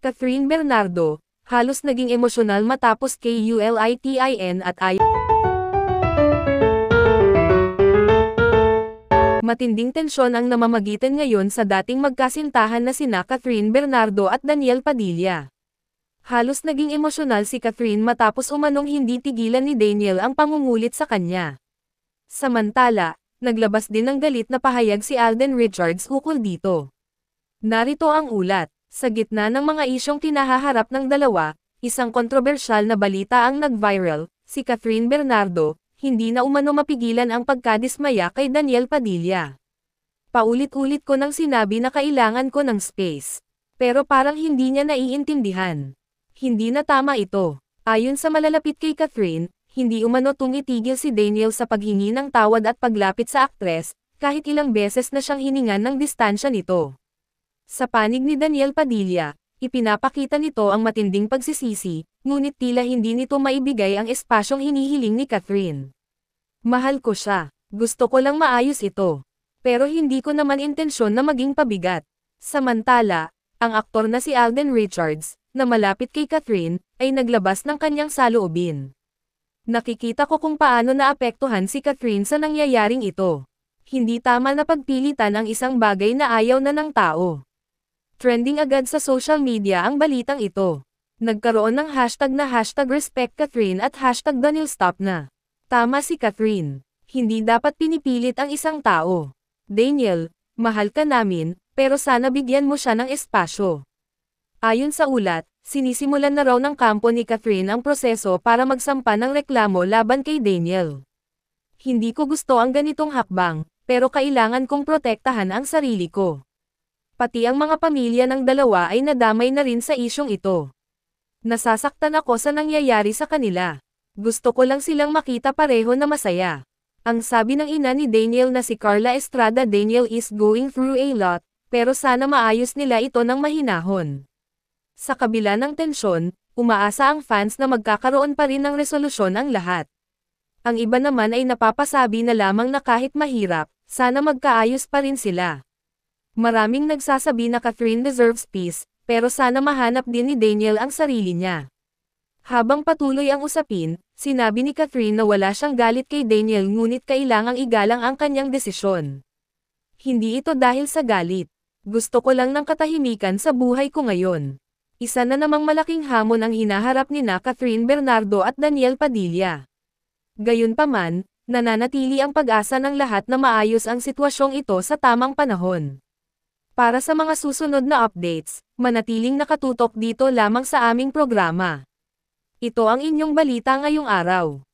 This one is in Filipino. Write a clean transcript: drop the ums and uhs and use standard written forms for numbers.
Catherine Bernardo, halos naging emosyonal matapos KULITIN at matinding tensyon ang namamagitan ngayon sa dating magkasintahan na sina Catherine Bernardo at Daniel Padilla. Halos naging emosyonal si Catherine matapos umanong hindi tigilan ni Daniel ang pangungulit sa kanya. Samantala, naglabas din ng galit na pahayag si Alden Richards ukol dito. Narito ang ulat. Sa gitna ng mga isyong kinahaharap ng dalawa, isang kontrobersyal na balita ang nag-viral, si Catherine Bernardo, hindi na umano mapigilan ang pagkadismaya kay Daniel Padilla. Paulit-ulit ko nang sinabi na kailangan ko ng space. Pero parang hindi niya naiintindihan. Hindi na tama ito. Ayon sa malalapit kay Catherine, hindi umano tumitigil si Daniel sa paghingi ng tawad at paglapit sa aktres, kahit ilang beses na siyang hiningan ng distansya nito. Sa panig ni Daniel Padilla, ipinapakita nito ang matinding pagsisisi, ngunit tila hindi nito maibigay ang espasyong hinihiling ni Catherine. Mahal ko siya. Gusto ko lang maayos ito. Pero hindi ko naman intensyon na maging pabigat. Samantala, ang aktor na si Alden Richards, na malapit kay Catherine, ay naglabas ng kanyang saloobin. Nakikita ko kung paano naapektuhan si Catherine sa nangyayaring ito. Hindi tama na pagpilitan ang isang bagay na ayaw na ng tao. Trending agad sa social media ang balitang ito. Nagkaroon ng hashtag na #RespectCatherine at #DanielStopNa. Tama si Catherine. Hindi dapat pinipilit ang isang tao. Daniel, mahal ka namin, pero sana bigyan mo siya ng espasyo. Ayon sa ulat, sinisimulan na raw ng kampo ni Catherine ang proseso para magsampa ng reklamo laban kay Daniel. Hindi ko gusto ang ganitong hakbang, pero kailangan kong protektahan ang sarili ko. Pati ang mga pamilya ng dalawa ay nadamay na rin sa isyong ito. Nasasaktan ako sa nangyayari sa kanila. Gusto ko lang silang makita pareho na masaya. Ang sabi ng ina ni Daniel na si Carla Estrada, Daniel is going through a lot, pero sana maayos nila ito ng mahinahon. Sa kabila ng tensyon, umaasa ang fans na magkakaroon pa rin ng resolusyon ang lahat. Ang iba naman ay napapasabi na lamang na kahit mahirap, sana magkaayos pa rin sila. Maraming nagsasabi na Catherine deserves peace, pero sana mahanap din ni Daniel ang sarili niya. Habang patuloy ang usapin, sinabi ni Catherine na wala siyang galit kay Daniel ngunit kailangang igalang ang kanyang desisyon. Hindi ito dahil sa galit. Gusto ko lang ng katahimikan sa buhay ko ngayon. Isa na namang malaking hamon ang hinaharap ni Catherine Bernardo at Daniel Padilla. Gayunpaman, nananatili ang pag-asa ng lahat na maayos ang sitwasyong ito sa tamang panahon. Para sa mga susunod na updates, manatiling nakatutok dito lamang sa aming programa. Ito ang inyong balita ngayong araw.